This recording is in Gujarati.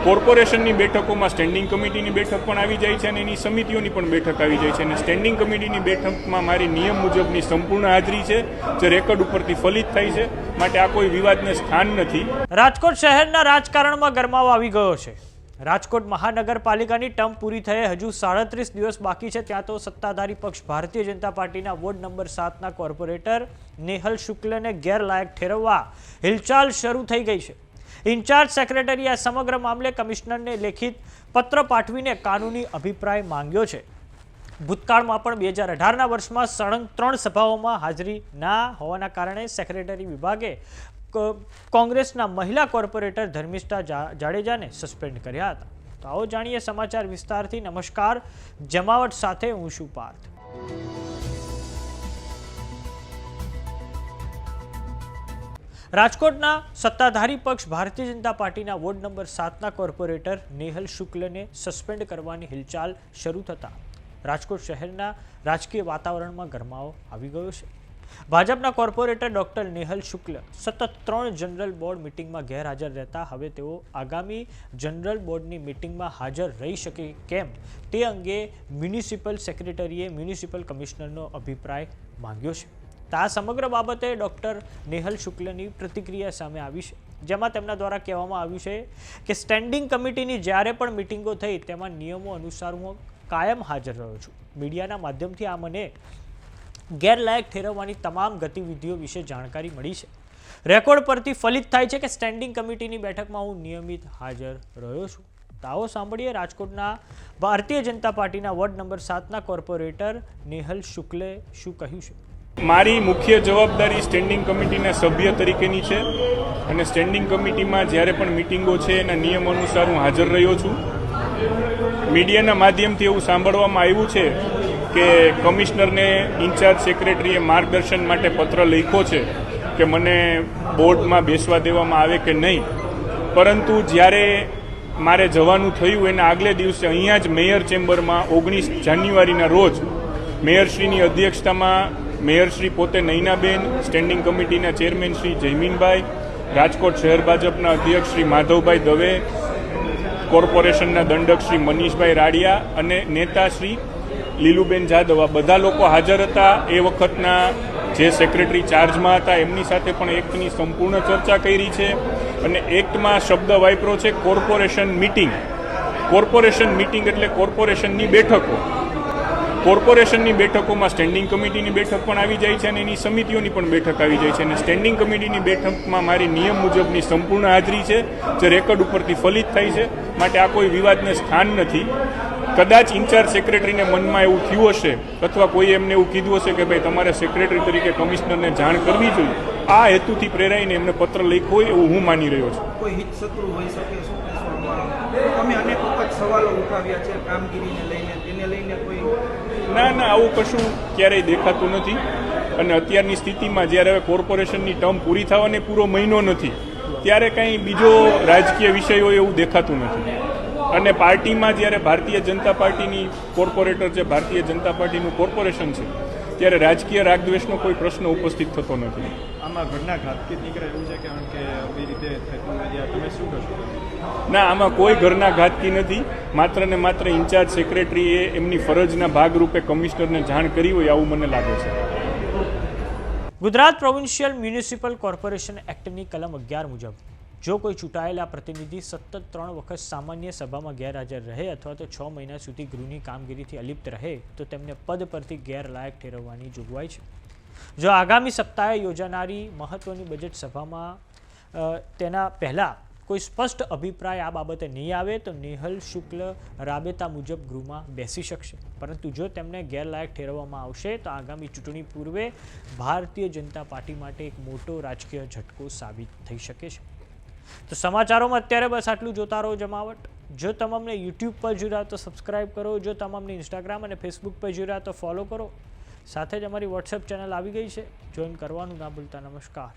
કોર્પોરેશનની બેઠકોમાં સ્ટેન્ડિંગ કમિટીની બેઠક પણ આવી જાય છે અને એની સમિતિઓની પણ બેઠક આવી જાય છે અને સ્ટેન્ડિંગ કમિટીની બેઠકમાં મારી નિયમ મુજબની સંપૂર્ણ હાજરી છે, જે રેકોર્ડ ઉપરથી ફલિત થાય છે, માટે આ કોઈ વિવાદને સ્થાન નથી. રાજકોટ શહેરના રાજકારણમાં ગરમાવો આવી ગયો છે. રાજકોટ મહાનગરપાલિકાની ટર્મ પૂરી થયે હજુ 37 દિવસ બાકી છે, ત્યાં તો સત્તાધારી પક્ષ ભારતીય જનતા પાર્ટીના વોર્ડ નંબર 7ના કોર્પોરેટર નેહલ શુક્લને ગેરલાયક ઠેરવવા હિલચાલ શરૂ થઈ ગઈ છે. ઇન્ચાર્જ સેક્રેટરીએ આ સમગ્ર મામલે કમિશનરને લેખિત પત્ર પાઠવીને કાનૂની અભિપ્રાય માંગ્યો છે. ભૂતકાળમાં પણ 2018ના વર્ષમાં સળંગ 3 સભાઓમાં હાજરી ના હોવાના કારણે સેક્રેટરી વિભાગે કોંગ્રેસના મહિલા કોર્પોરેટર ધર્મિષ્ઠા જાડેજાને સસ્પેન્ડ કર્યા હતા. તો આવો જાણીએ સમાચાર વિસ્તારથી. નમસ્કાર, જમાવટ સાથે હું છું પાર્થ. રાજકોટના સત્તાધારી પક્ષ ભારતીય જનતા પાર્ટીના વોર્ડ નંબર 7ના કોર્પોરેટર નેહલ શુક્લને સસ્પેન્ડ કરવાની હિલચાલ શરૂ થતા રાજકોટ શહેરના રાજકીય વાતાવરણમાં ગરમાવો આવી ગયો છે. ભાજપના કોર્પોરેટર ડોક્ટર નેહલ શુક્લ સતત 3 જનરલ બોર્ડ મિટિંગમાં ગેરહાજર રહેતા હવે તેઓ આગામી જનરલ બોર્ડની મિટિંગમાં હાજર રહી શકે કેમ તે અંગે મ્યુનિસિપલ સેક્રેટરીએ મ્યુનિસિપલ કમિશનરનો અભિપ્રાય માંગ્યો છે. આ સમગ્ર બાબતે ડોક્ટર નેહલ શુક્લની પ્રતિક્રિયા સામે આવી છે, જેમાં તેમના દ્વારા કહેવામાં આવ્યું છે કે સ્ટેન્ડિંગ કમિટીની જ્યારે પણ મિટિંગો થઈ તેમાં નિયમો અનુસાર હું કાયમ હાજર રહ્યો છું. મીડિયાના માધ્યમથી આ મને ગેરલાયક ઠેરવવાની તમામ ગતિવિધિઓ વિશે જાણકારી મળી છે. રેકોર્ડ પરથી ફલિત થાય છે કે સ્ટેન્ડિંગ કમિટીની બેઠકમાં હું નિયમિત હાજર રહ્યો છું. આવો સાંભળીએ રાજકોટના ભારતીય જનતા પાર્ટીના વોર્ડ નંબર 7ના કોર્પોરેટર નેહલ શુક્લે શું કહ્યું છે. મારી મુખ્ય જવાબદારી સ્ટેન્ડિંગ કમિટીના સભ્ય તરીકેની છે અને સ્ટેન્ડિંગ કમિટીમાં જ્યારે પણ મિટિંગો છે એના નિયમ અનુસાર હું હાજર રહ્યો છું. મીડિયાના માધ્યમથી એવું સાંભળવામાં આવ્યું છે કે કમિશનરને ઇન્ચાર્જ સેક્રેટરીએ માર્ગદર્શન માટે પત્ર લખ્યો છે કે મને બોર્ડમાં બેસવા દેવામાં આવે કે નહીં, પરંતુ જ્યારે મારે જવાનું થયું એના આગલે દિવસે અહીંયા જ મેયર ચેમ્બરમાં 19 જાન્યુઆરીના રોજ મેયરશ્રીની અધ્યક્ષતામાં મેયરશ્રી પોતે નૈનાબેન, સ્ટેન્ડિંગ કમિટીના ચેરમેન શ્રી જયમીનભાઈ, રાજકોટ શહેર ભાજપના અધ્યક્ષ શ્રી માધવભાઈ દવે, કોર્પોરેશનના દંડક શ્રી મનીષભાઈ રાડિયા અને નેતા શ્રી લીલુબેન જાદવ, આ બધા લોકો હાજર હતા. એ વખતના જે સેક્રેટરી ચાર્જમાં હતા એમની સાથે પણ એક્ટની સંપૂર્ણ ચર્ચા કરી છે અને એક્ટમાં શબ્દ વાપર્યો છે કોર્પોરેશન મિટિંગ. કોર્પોરેશન મિટિંગ એટલે કોર્પોરેશનની બેઠકો. કોર્પોરેશનની બેઠકોમાં સ્ટેન્ડિંગ કમિટીની બેઠક પણ આવી જાય છે અને એની સમિતિઓની પણ બેઠક આવી જાય છે અને સ્ટેન્ડિંગ કમિટીની બેઠકમાં મારી નિયમ મુજબની સંપૂર્ણ હાજરી છે, જે રેકોર્ડ ઉપરથી ફલિત થાય છે, માટે આ કોઈ વિવાદને સ્થાન નથી. કદાચ ઇન્ચાર્જ સેક્રેટરીને મનમાં એવું થયું હશે અથવા કોઈએ એમને એવું કીધું હશે કે ભાઈ તમારે સેક્રેટરી તરીકે કમિશનરને જાણ કરવી જોઈએ, આ હેતુથી પ્રેરાઈને એમને પત્ર લખ્યો હોય એવું હું માની રહ્યો છું. કોઈ હિતશત્રુ હોઈ શકે છે? તમે અનેક વખત સવાલો ઉઠાવ્યા છે કામગીરીને લઈને, તેને લઈને કોઈ ના, આવું કશું ક્યારેય દેખાતું નથી. અને અત્યારની સ્થિતિમાં જ્યારે હવે કોર્પોરેશનની ટર્મ પૂરી થવાને પૂરો મહિનો નથી, ત્યારે કંઈ બીજો રાજકીય વિષય હોય એવું દેખાતું નથી. અને પાર્ટીમાં જ્યારે ભારતીય જનતા પાર્ટીની કોર્પોરેટર છે, ભારતીય જનતા પાર્ટીનું કોર્પોરેશન છે, ત્યારે રાજકીય રાગદ્વેષનો કોઈ પ્રશ્ન ઉપસ્થિત થતો નથી. આમાં ઘરના ઘાતકી નીકળે એવું છે કારણ કે આવી રીતે થતું તમે શું કહેશો? ના, આમાં કોઈ ઘરના ઘાતકી નથી. માત્ર ને માત્ર ઇન્ચાર્જ સેક્રેટરીએ એમની ફરજના ભાગરૂપે કમિશનરને જાણ કરી હોય આવું મને લાગે છે. ગુજરાત પ્રોવિન્શિયલ મ્યુનિસિપલ કોર્પોરેશન એક્ટની કલમ 11 મુજબ જો કોઈ ચૂંટાયેલા પ્રતિનિધિ સતત 3 વખત સામાન્ય સભામાં ગેરહાજર રહે અથવા તો 6 મહિના સુધી ગૃહની કામગીરીથી અલિપ્ત રહે તો તેમને પદ પરથી ગેરલાયક ઠેરવવાની જોગવાઈ છે. જો આગામી સપ્તાહે યોજાનારી મહત્વની બજેટ સભામાં તેના પહેલાં કોઈ સ્પષ્ટ અભિપ્રાય આ બાબતે નહીં આવે તો નેહલ શુક્લ રાબેતા મુજબ ગૃહમાં બેસી શકશે, પરંતુ જો તેમને ગેરલાયક ઠેરવવામાં આવશે તો આગામી ચૂંટણી પૂર્વે ભારતીય જનતા પાર્ટી માટે એક મોટો રાજકીય ઝટકો સાબિત થઈ શકે છે. તો સમાચારોમાં અત્યારે બસ આટલું. જોતા રહો જમાવટ. જો તમામને યુટ્યુબ પર જોઈ રહ્યા તો સબસ્ક્રાઇબ કરો, જો તમામને ઇન્સ્ટાગ્રામ અને ફેસબુક પર જોઈ રહ્યા તો ફોલો કરો. સાથે જ અમારી વોટ્સએપ ચેનલ આવી ગઈ છે, જોઈન કરવાનું ના ભૂલતા. નમસ્કાર.